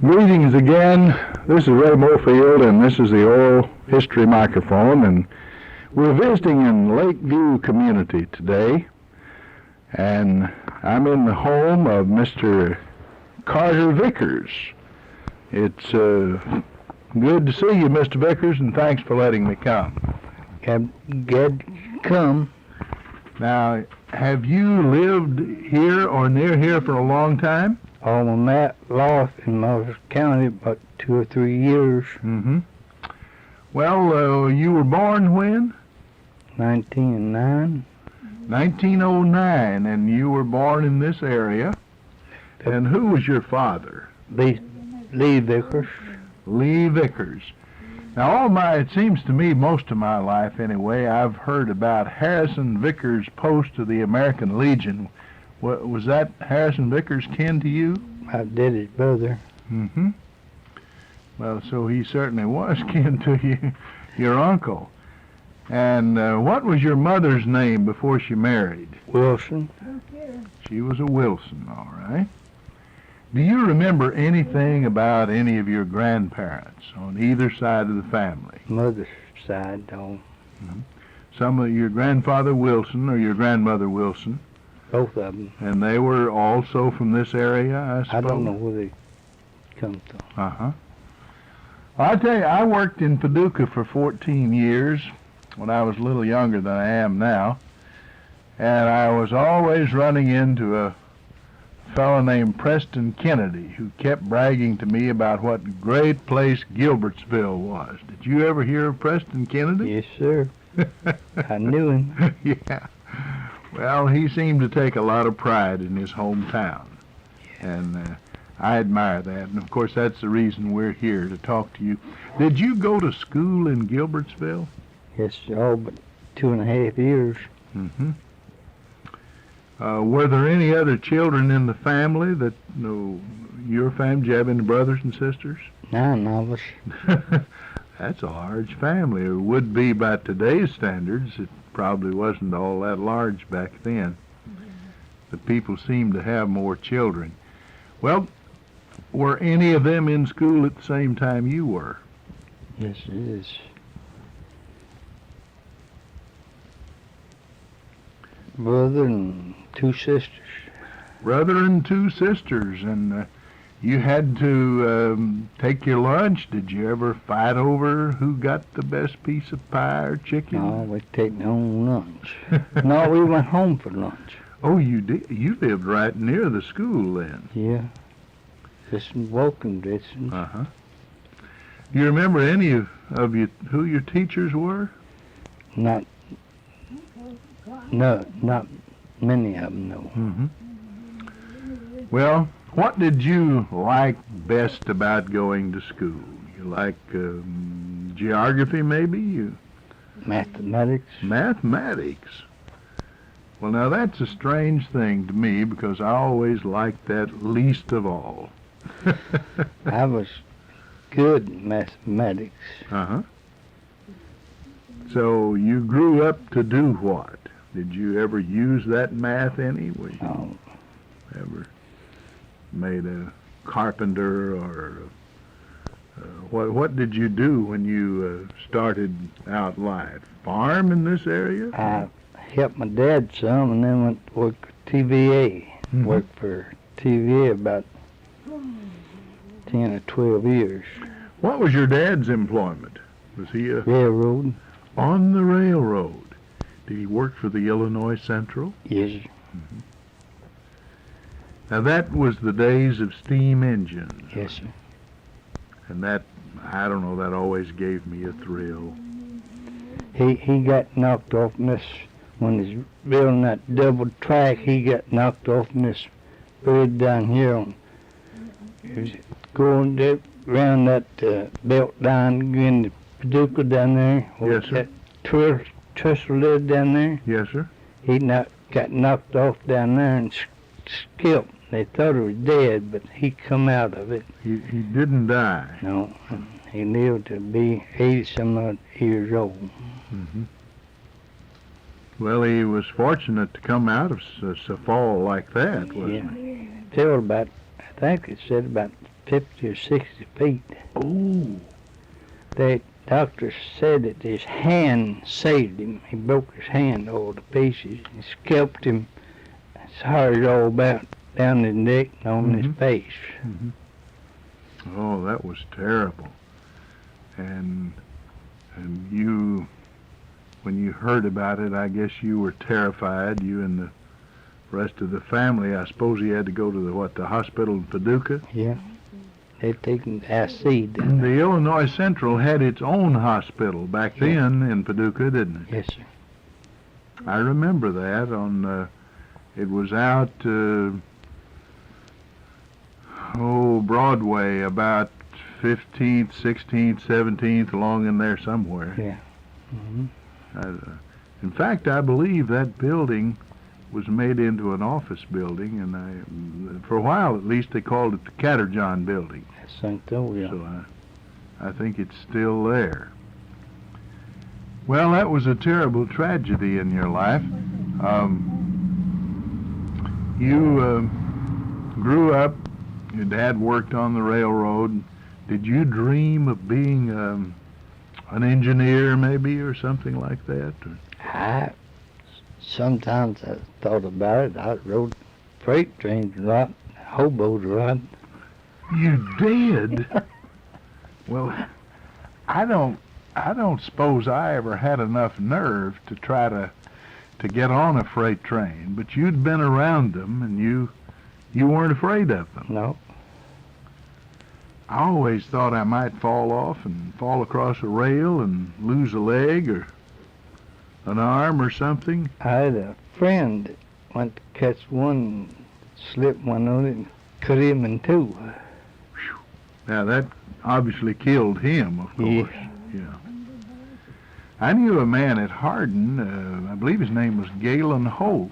Greetings again. This is Ray Mofield, and this is the Oral History Microphone, and we're visiting in Lakeview community today, and I'm in the home of Mr. Carter Vickers. It's good to see you, Mr. Vickers, and thanks for letting me come. Glad to come. Now, have you lived here or near here for a long time? All my map lost in Moses County about 2 or 3 years. Mm-hmm. Well, you were born when? 1909. 1909, and you were born in this area. And who was your father? Lee Vickers. Lee Vickers. Now, it seems to me, most of my life anyway, I've heard about Harrison Vickers' post to the American Legion. Was that Harrison Vickers kin to you? My daddy's brother. Mm-hmm. Well, so he certainly was kin to you, your uncle. And what was your mother's name before she married? Wilson. She was a Wilson, all right. Do you remember anything about any of your grandparents on either side of the family? Mother's side, though. Mm-hmm. Some of your grandfather Wilson or your grandmother Wilson? Both of them. And they were also from this area, I suppose? I don't know where they come from. Uh-huh. Well, I tell you, I worked in Paducah for 14 years when I was a little younger than I am now. And I was always running into a fellow named Preston Kennedy who kept bragging to me about what great place Gilbertsville was. Did you ever hear of Preston Kennedy? Yes, sir. I knew him. Yeah. Well, he seemed to take a lot of pride in his hometown, and I admire that. And, of course, that's the reason we're here, to talk to you. Did you go to school in Gilbertsville? Yes, all but 2.5 years. Mm-hmm. Were there any other children in the family that, your family? Did you have any brothers and sisters? 9 of us. That's a large family. It would be by today's standards. It probably wasn't all that large back then. The people seemed to have more children. Well, were any of them in school at the same time you were? Yes, it is. Brother and 2 sisters. Brother and 2 sisters, and you had to take your lunch. Did you ever fight over who got the best piece of pie or chicken? No, we take our own lunch. No, we went home for lunch. Oh, you did? You lived right near the school then? Yeah. Just walking distance. Uh-huh. Do you remember any of you who your teachers were? Not many of them, no. Mm-hmm. Well, what did you like best about going to school? You like geography, maybe? Mathematics. Mathematics. Well, now that's a strange thing to me because I always liked that least of all. I was good at mathematics. Uh-huh. So you grew up to do what? Did you ever use that math any? Were you ever made a carpenter or what did you do when you started out life? Farm in this area? I helped my dad some and then went to work for TVA. Mm-hmm. Worked for TVA about 10 or 12 years. What was your dad's employment? Was he Railroad? on the railroad? Did he work for the Illinois Central? Yes. Mm-hmm. Now that was the days of steam engines. Yes, sir. And that, I don't know, that always gave me a thrill. He got knocked off in this, when he's building that double track, he got knocked off in this bridge down here. He was going around that belt down in the Paducah down there. Yes, sir. That trestle lived down there. Yes, sir. He got knocked off down there and skipped. They thought he was dead, but he come out of it. He didn't die. No, he lived to be 80-some-odd years old. Mm-hmm. Well, he was fortunate to come out of a fall like that, wasn't he? Till about think it said about 50 or 60 feet. Oh. The doctor said that his hand saved him. He broke his hand all to pieces. He scalped him. Hard all about down his neck and on his face. Oh, that was terrible. And you, when you heard about it, I guess you were terrified. You and the rest of the family. I suppose you had to go to the hospital in Paducah? Yeah. They'd taken acid down there. The Illinois Central had its own hospital back then in Paducah, didn't it? Yes, sir. I remember that on, it was out, Broadway, about 15th, 16th, 17th, along in there somewhere. Yeah. In fact, I believe that building was made into an office building, and for a while at least they called it the Catterjohn Building. That's St. Louis. So I think it's still there. Well, that was a terrible tragedy in your life. You grew up, your dad worked on the railroad. Did you dream of being an engineer maybe or something like that? Or? Sometimes I thought about it. I rode freight trains a lot, hobos a lot. You did? Well, I don't suppose I ever had enough nerve to try to get on a freight train, but you'd been around them and you weren't afraid of them. No. I always thought I might fall off and fall across a rail and lose a leg or an arm or something. I had a friend that went to catch one, slipped one on it and cut him in two. Now that obviously killed him, of course. Yeah. I knew a man at Hardin, I believe his name was Galen Holt,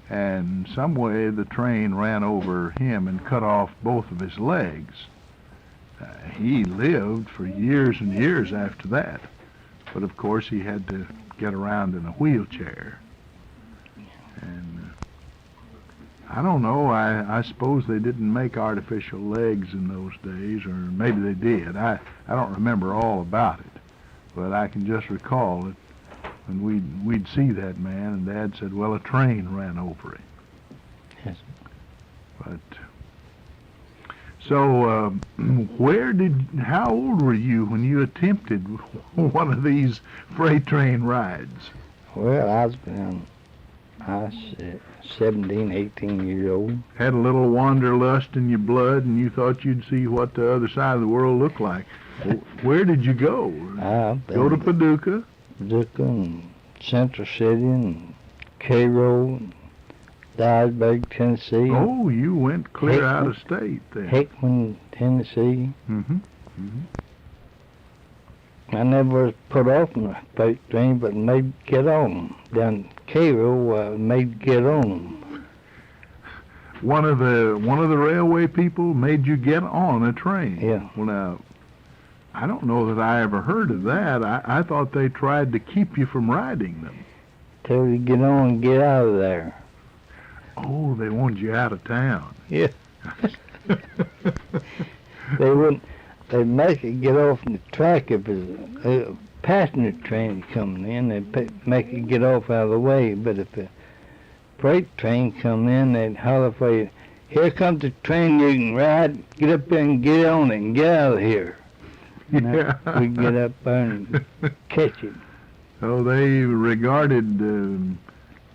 and some way the train ran over him and cut off both of his legs. He lived for years and years after that, but of course he had to get around in a wheelchair. And I don't know, I suppose they didn't make artificial legs in those days, or maybe they did. I don't remember all about it, but I can just recall that when we'd see that man, and Dad said, well, a train ran over him. Yes. But so how old were you when you attempted one of these freight train rides? Well, I was 17, 18 years old. Had a little wanderlust in your blood, and you thought you'd see what the other side of the world looked like. Where did you go? Go to Paducah? Paducah and Central City and Cairo and Dyersburg, Tennessee. Oh, you went clear out of state then. Hickman, Tennessee. Mm-hmm. I never was put off on a freight train, but made get on them. Down Cairo, made get on them. One of the railway people made you get on a train. Yeah. Well, now, I don't know that I ever heard of that. I thought they tried to keep you from riding them. Tell you to get on and get out of there. Oh, they wanted you out of town. Yeah. They wouldn't. They'd make it get off the track if a passenger train coming in. They'd make it get off out of the way. But if a freight train come in, they'd holler for you, here comes the train you can ride. Get up there and get on it and get out of here. Yeah. We'd get up there and catch it. So they regarded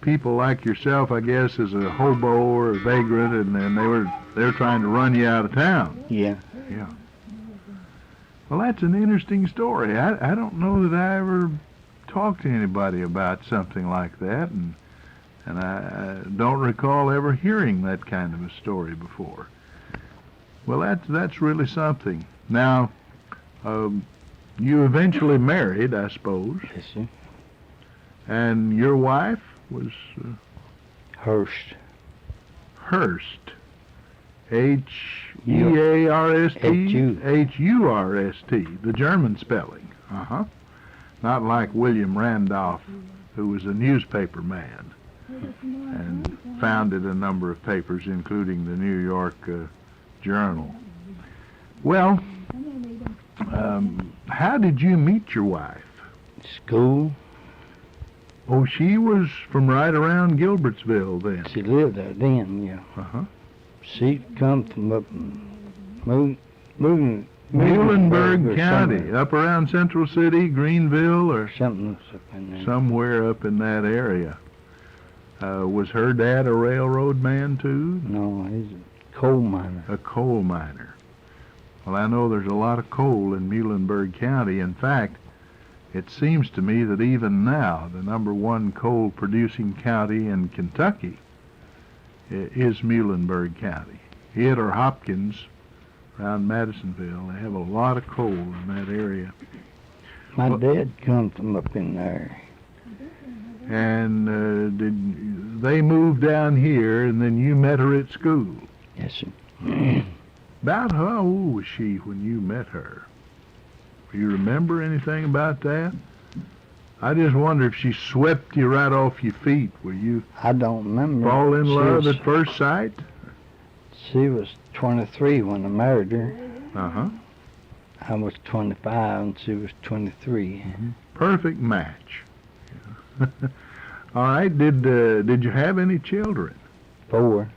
people like yourself, I guess, as a hobo or a vagrant, and then they were trying to run you out of town. Yeah. Yeah. Well, that's an interesting story. I don't know that I ever talked to anybody about something like that, and I don't recall ever hearing that kind of a story before. Well, that's really something. Now, you eventually married, I suppose. Yes, sir. And your wife was Hurst. Hurst. H-E-A-R-S-T? H-U. H-U-R-S-T, the German spelling. Uh-huh. Not like William Randolph, who was a newspaper man and founded a number of papers, including the New York journal. Well, how did you meet your wife? School. Oh, she was from right around Gilbertsville then. She lived there then, yeah. Uh-huh. She come from up Muhlenberg County, somewhere. up around Central City, Greenville, or Something up in there. somewhere up in that area. Was her dad a railroad man too? No, he's a coal miner. A coal miner. Well, I know there's a lot of coal in Muhlenberg County. In fact, it seems to me that even now, the #1 coal-producing county in Kentucky is Muhlenberg County. It or Hopkins, around Madisonville, they have a lot of coal in that area. My dad come from up in there. And they moved down here, and then you met her at school. Yes, sir. About how old was she when you met her? Do you remember anything about that? I just wonder if she swept you right off your feet. Will you I don't remember. fall in She love was- at first sight? She was 23 when I married her. Uh-huh. I was 25 and she was 23. Perfect match. All right. Did you have any children? 4.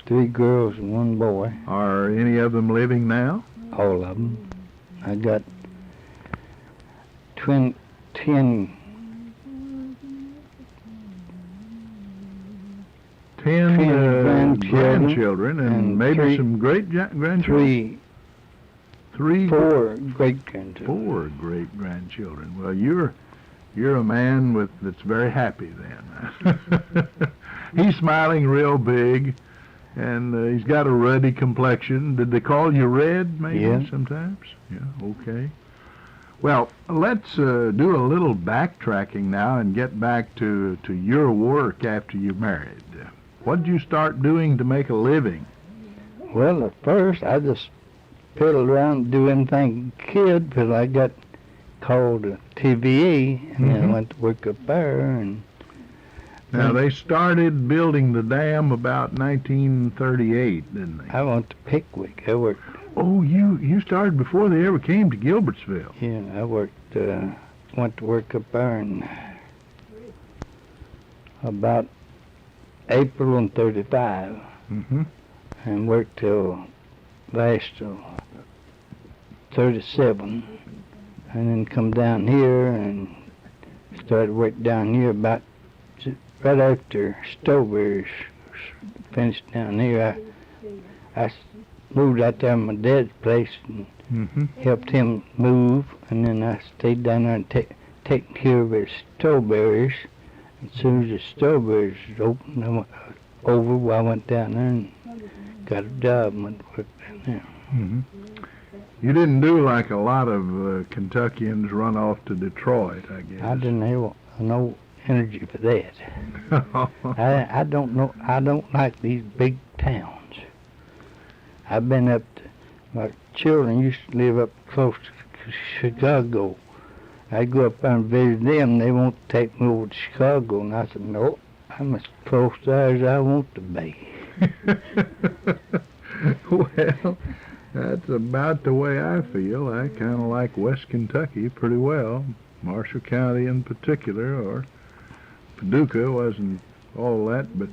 3 girls and 1 boy. Are any of them living now? All of them. I got 10 10 grandchildren grandchildren and and maybe 3 some great-grandchildren? 3 4 great grandchildren. 4 great-grandchildren. Well, you're a man that's very happy then. He's smiling real big, and he's got a ruddy complexion. Did they call you Red maybe Yeah. sometimes? Yeah, okay. Well, let's do a little backtracking now and get back to your work after you married. What did you start doing to make a living? Well, at first I just fiddled around doing anything I could, but I got called to TVA, and then I went to work up there. And Now, they started building the dam about 1938, didn't they? I went to Pickwick. I worked. Oh, you started before they ever came to Gilbertsville. Yeah, I worked. Went to work up there in about April in '35, Mm-hmm. and worked till last 37, and then come down here and started work down here about right after Strawberries finished down here. I moved out there to my dad's place and Mm-hmm. helped him move, and then I stayed down there and taking care of his strawberries. As soon as the strawberries was open, I went over where I went down there and got a job and went to work down there. Mm-hmm. You didn't do like a lot of Kentuckians run off to Detroit, I guess. I didn't have no energy for that. I don't know. I don't like these big towns. I've been up to, my children used to live up close to Chicago. I go up there and visit them. They won't take me over to Chicago, and I said, no, I'm as close there as I want to be. Well, that's about the way I feel. I kind of like West Kentucky pretty well. Marshall County in particular, or Paducah wasn't all that, but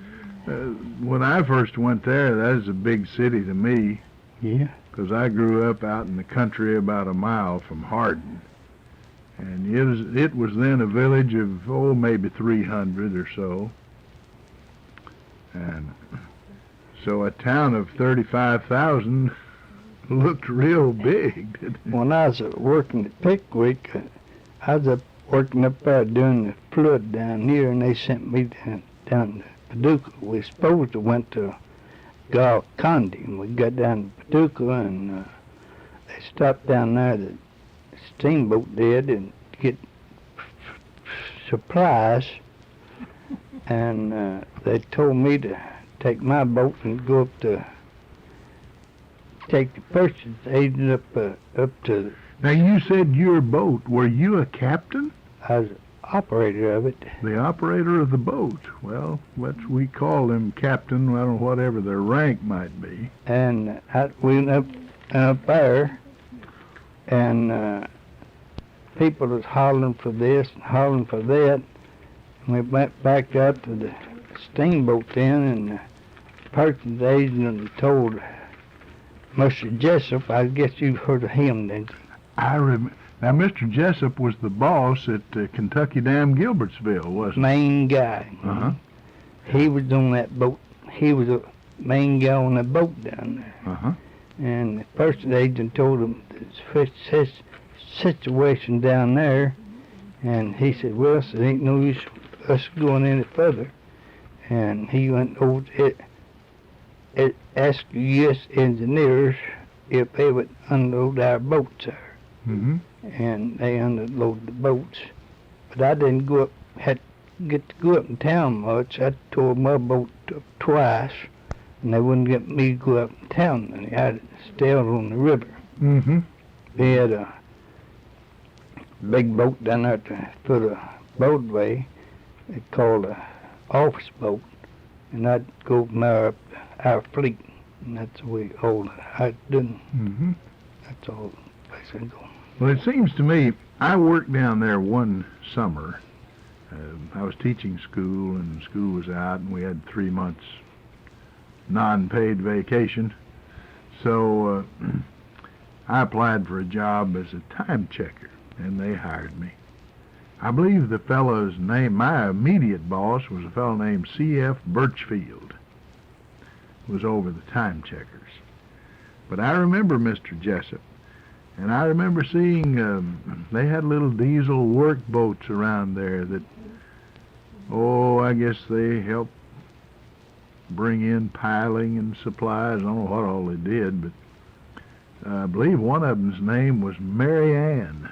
when I first went there, that was a big city to me. Yeah. Because I grew up out in the country about a mile from Hardin. And it was then a village of, maybe 300 or so. And so a town of 35,000 looked real big, didn't it? When I was working at Pickwick, I was up working up there during the flood down here, and they sent me down to Paducah. We supposed to went to Galcondi, and we got down to Paducah, and they stopped down there, the steamboat did, and get supplies, and they told me to take my boat and go up to take the purchase agent up to. Now, you said your boat. Were you a captain? I was operator of it. The operator of the boat. Well, we call them captain, well, whatever their rank might be. And we went up there, and people was hollering for this and hollering for that. And we went back out to the steamboat then, and the person's agent told Mr. Jessup, I guess you've heard of him, didn't you? Now, Mr. Jessup was the boss at Kentucky Dam Gilbertsville, wasn't he? Main guy. Uh-huh. He was on that boat. He was the main guy on the boat down there. Uh-huh. And the person agent told him the situation down there, and he said, well, there ain't no use us going any further. And he went over to it asked the U.S. engineers if they would unload our boats there. Mm-hmm. And they unloaded the boats. But I didn't get to go up in town much. I tore my boat up twice, and they wouldn't get me to go up in town. And I had to stay out on the river. Mm-hmm. They had a big boat down there at the foot of the boatway. They called a office boat, and I'd go from there up to our fleet, and that's the way all I did. Mm-hmm. That's all the place I go. Well, it seems to me, I worked down there one summer. I was teaching school, and school was out, and we had 3 months non-paid vacation. So I applied for a job as a time checker, and they hired me. I believe the fellow's name, my immediate boss, was a fellow named C.F. Birchfield. Was over the time checkers. But I remember Mr. Jessup. And I remember seeing they had little diesel work boats around there that, I guess they helped bring in piling and supplies. I don't know what all they did, but I believe one of them's name was Mary Ann.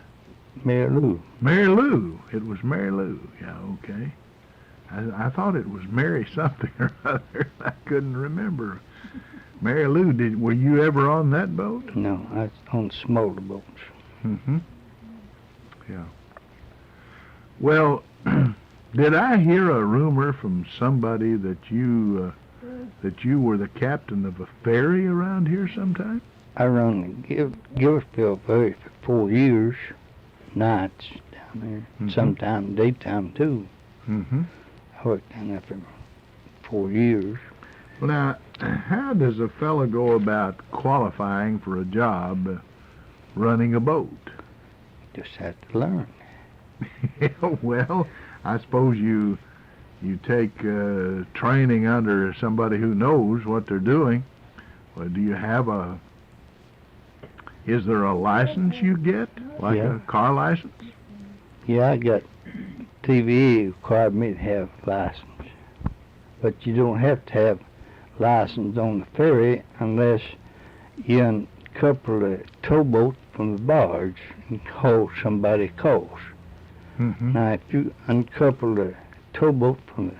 Mary Lou. Mary Lou. It was Mary Lou. Yeah, okay. I thought it was Mary something or other. I couldn't remember. Mary Lou, were you ever on that boat? No, I was on smaller boats. Mm-hmm. Yeah. Well, did I hear a rumor from somebody that you were the captain of a ferry around here sometime? I run the Gilbertsville ferry for 4 years, nights down there, Mm-hmm. sometime daytime too. Mm-hmm. I worked down there for 4 years. Well, now, how does a fellow go about qualifying for a job running a boat? Just have to learn. Well, I suppose you take training under somebody who knows what they're doing. Well, do you have is there a license you get, like Yeah. a car license? Yeah, I got TVA required me to have license, but you don't have to have license on the ferry unless you uncouple the towboat from the barge and haul somebody across. Mm-hmm. Now, if you uncouple the towboat from the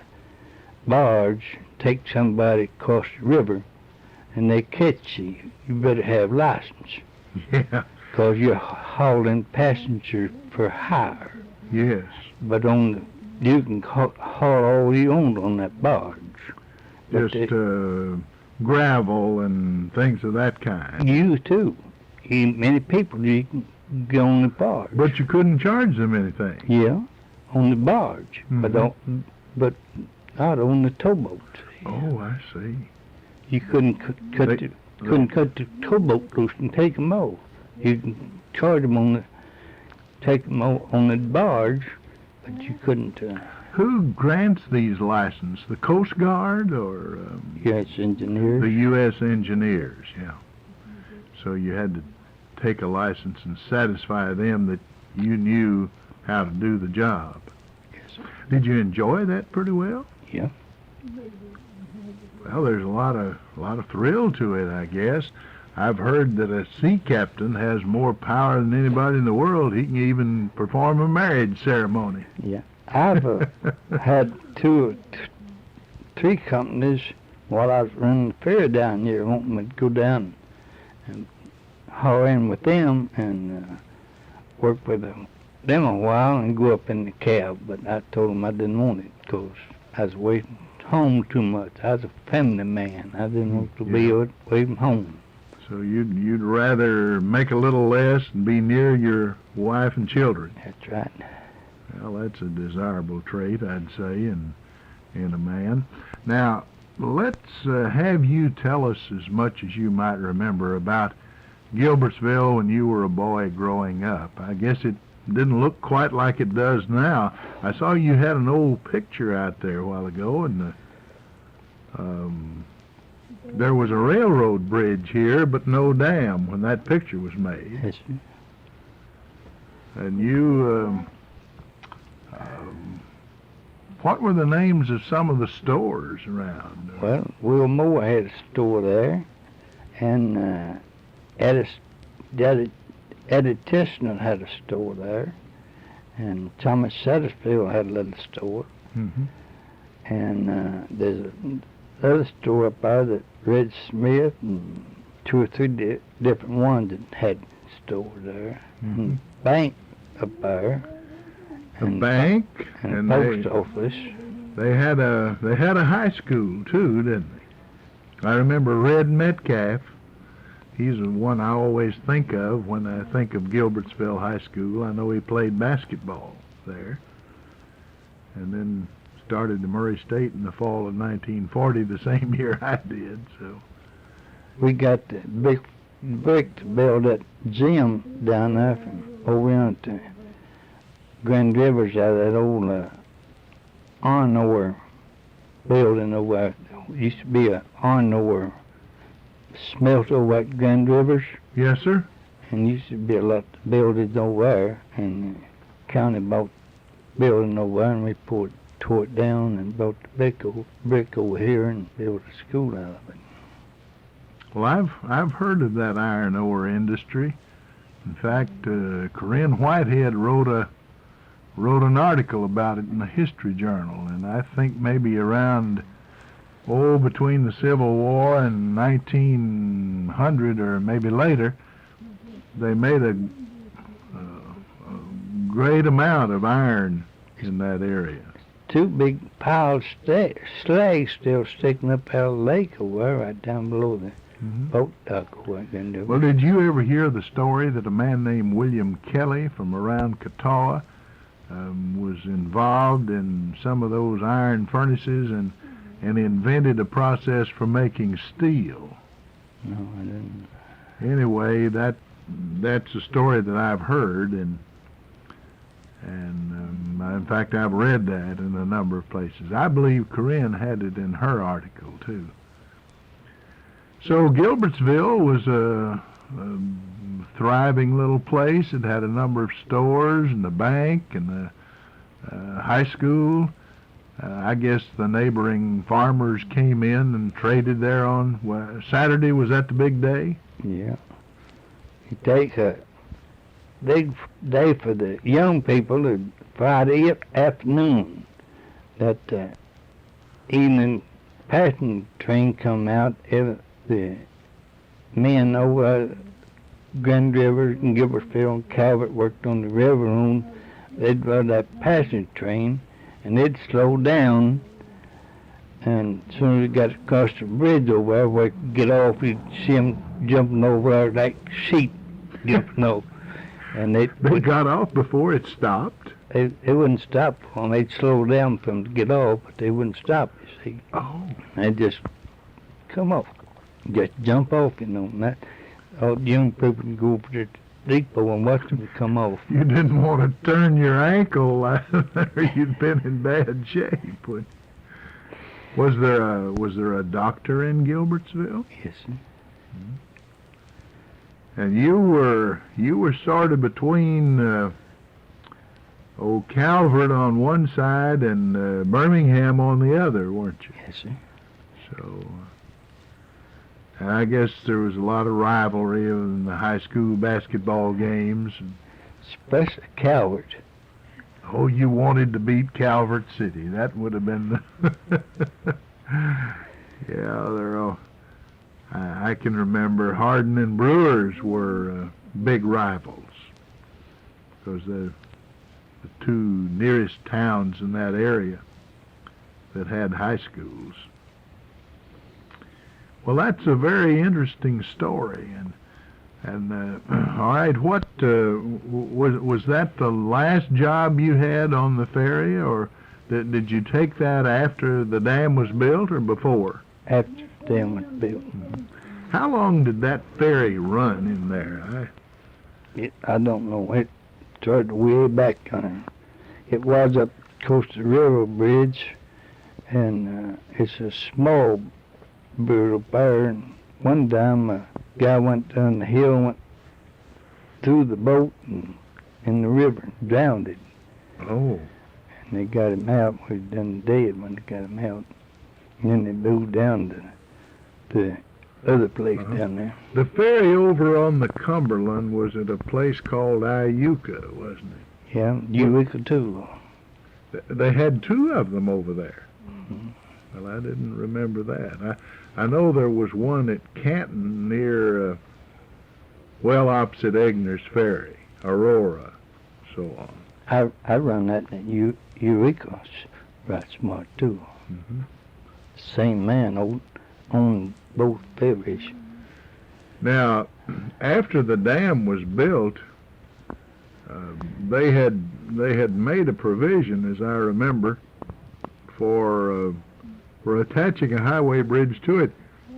barge, take somebody across the river, and they catch you, you better have license, Yeah. because you're hauling passengers for hire. Yes. But you can haul all you want on that barge. But Just gravel and things of that kind. you too. Many people you can go on the barge. But you couldn't charge them anything. Yeah, on the barge, but Mhm. not on the towboat. Oh, I see. You couldn't cut the towboat loose and take them off. You can charge them take them on the barge, but you couldn't. Who grants these licenses? The Coast Guard or U.S. engineers. the U.S. engineers? Yeah. So you had to take a license and satisfy them that you knew how to do the job. Yes. Did you enjoy that pretty well? Yeah. Well, there's a lot of thrill to it, I guess. I've heard that a sea captain has more power than anybody in the world. He can even perform a marriage ceremony. Yeah. I've had 2 or 3 companies while I was running the ferry down here wanting me to go down and haul in with them and work with them a while and go up in the cab, but I told them I didn't want it because I was away from home too much. I was a family man. I didn't want to be away from home. So you'd rather make a little less and be near your wife and children. That's right. Well, that's a desirable trait, I'd say, in a man. Now, let's have you tell us as much as you might remember about Gilbertsville when you were a boy growing up. I guess it didn't look quite like it does now. I saw you had an old picture out there a while ago, and there was a railroad bridge here, but no dam when that picture was made. Yes, sir. And you, what were the names of some of the stores around? Well, Will Moore had a store there, and Eddie Tishner had a store there, and Thomas Satterfield had a little store. Mm-hmm. And there's another store up there that Red Smith and 2 or 3 different ones that had stores there. Mm-hmm. And bank up there. A bank and a post office. They had a high school too, didn't they? I remember Red Metcalf. He's the one I always think of when I think of Gilbertsville High School. I know he played basketball there, and then started to Murray State in the fall of 1940, the same year I did. So we got the big brick to build that gym down there from over on to Grand Rivers out of that old iron ore building over there. Used to be an iron ore smelt over at Grand Rivers. Yes, sir. And used to be a lot of buildings over there, and the county bought building over there, and we tore it down and built the brick over here and built a school out of it. Well, I've heard of that iron ore industry. In fact, Corinne Whitehead wrote an article about it in the History Journal, and I think maybe around between the Civil War and 1900 or maybe later, they made a great amount of iron in that area. 2 big piles of slag still sticking up out of the lake over there, right down below the boat dock over there. Well, did you ever hear the story that a man named William Kelly from around Catawba was involved in some of those iron furnaces and invented a process for making steel? No, I didn't. Anyway, that's a story that I've heard, and in fact I've read that in a number of places. I believe Corinne had it in her article too. So Gilbertsville was a thriving little place. It had a number of stores and a bank and a high school. I guess the neighboring farmers came in and traded there on Saturday. Was that the big day? Yeah. It takes a big day for the young people, Friday afternoon. That evening passing train come out. The men over Grand River and Gilbertsville and Calvert worked on the railroad. They'd run that passenger train, and they'd slow down, and as soon as we got across the bridge over there where we could get off, you'd see them jumping over there like sheep jumping over. And they got off before it stopped? They wouldn't stop for them. They'd slow down for them to get off, but they wouldn't stop, you see. Oh. They'd just come off, just jump off, you know. And that, all the young people can go over to the depot and watch them come off. You didn't want to turn your ankle or you'd been in bad shape. Was there a doctor in Gilbertsville? Yes, sir. And you were sort of between Calvert on one side and Birmingham on the other, weren't you? Yes, sir. So I guess there was a lot of rivalry in the high school basketball games. Especially Calvert. Oh, you wanted to beat Calvert City. That would have been yeah, they're all... I can remember Hardin and Brewers were big rivals because the two nearest towns in that area that had high schools. Well, that's a very interesting story, and all right, what was that the last job you had on the ferry, or did you take that after the dam was built or before? After the dam was built. How long did that ferry run in there? I don't know. It started way back on. It was up Coastal River Bridge, and it's a small bridge up there. And one time a guy went down the hill, went through the boat and in the river and drowned it. Oh. And they got him out. He was done dead when they got him out. And then they moved down to the other place down there. The ferry over on the Cumberland was at a place called Iuka, wasn't it? Yeah, Eureka too. They had two of them over there. Mm-hmm. Well, I didn't remember that. I know there was one at Canton near, well, opposite Egner's Ferry, Aurora, so on. I run that at Eureka's right smart too. Mm-hmm. Same man owned both ferries. Now, after the dam was built, they had made a provision, as I remember, for attaching a highway bridge to it,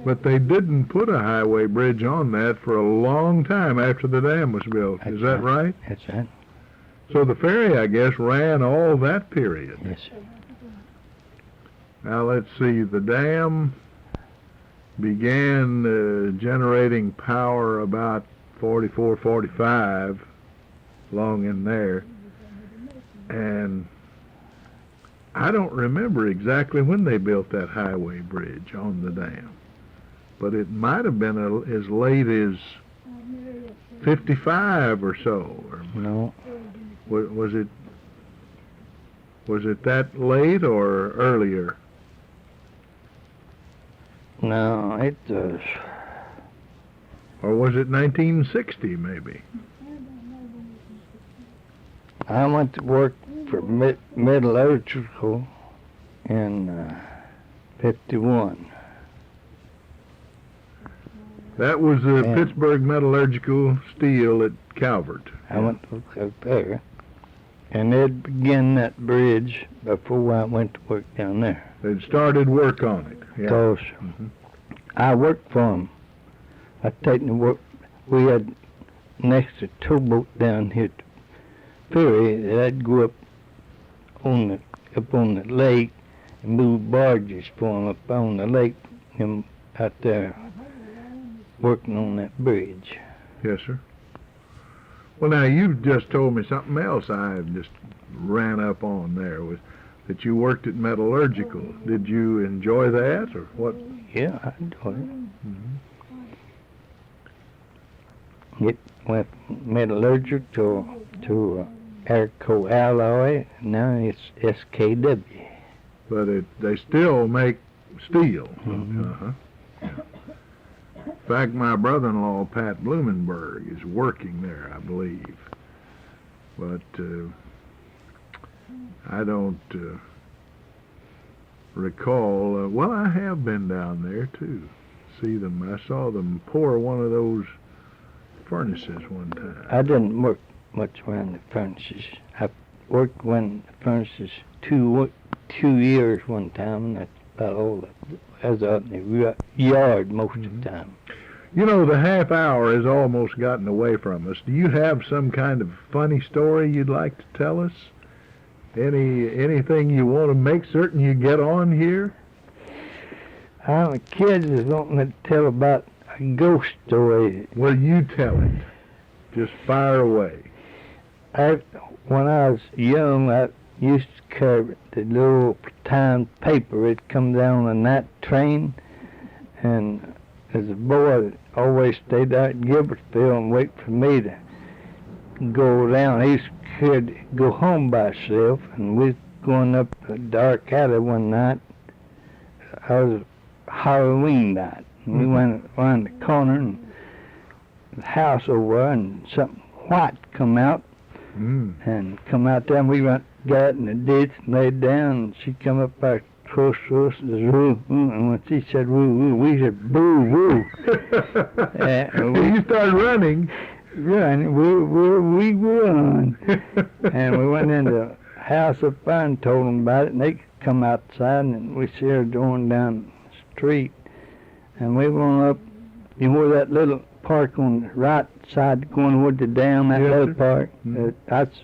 but they didn't put a highway bridge on that for a long time after the dam was built. Is that right? That's right. So the ferry, I guess, ran all that period. Yes, sir. Now let's see, the dam began generating power about 44, 45, along in there, and I don't remember exactly when they built that highway bridge on the dam, but it might have been as late as 55 or so. No. Was it that late or earlier? No, it does. Or was it 1960 maybe? I went to work for metallurgical in 51. That was the Pittsburgh Metallurgical Steel at Calvert. I went to work up there, and they'd begin that bridge before I went to work down there. They'd started work on it. Yeah. Because I worked for them. I taken the work. We had next to towboat down here, ferry. That'd go up on the lake and move barges for them up on the lake and out there working on that bridge. Yes, sir. Well, now you've just told me something else I just ran up on there was that you worked at metallurgical. Did you enjoy that or what? Yeah, I enjoyed it. It went from metallurgical to Airco Alloy. Now it's SKW. But they still make steel. Mm-hmm. In fact, my brother-in-law, Pat Blumenberg, is working there, I believe. But I don't recall. Well, I have been down there, too. See them. I saw them pour one of those furnaces one time. I didn't work much around the furnaces. I worked when the furnaces 2 years one time, and that's about all I was out in the yard most of the time. You know, the half hour has almost gotten away from us. Do you have some kind of funny story you'd like to tell us? Anything you want to make certain you get on here? The kids is wanting me to tell about a ghost story. Well, you tell it. Just fire away. When I was young, I used to carry the little time paper. It'd come down on a night train, and as a boy, I always stayed out in Gilbertville and wait for me to go down. He was scared to go home by himself, and we was going up a dark alley one night. It was Halloween night. And we went around the corner, and the house over there, and something white come out. and come out there, and we went, got in the ditch and laid down, and she come up back close to us and says, woo, woo, and when she said woo, woo, we said boo, woo. You started running. Run, we run. And we went in the house up there and told them about it, and they come outside, and we see her going down the street, and we went up, you know, that little park on the right side going toward the dam, that little park, that's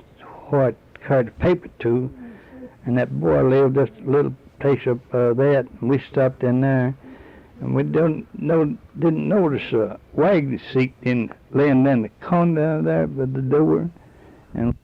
what I carried the paper to, and that boy lived just a little place up that, and we stopped in there, and we didn't notice a wagon seat laying in the corner down there by the door, and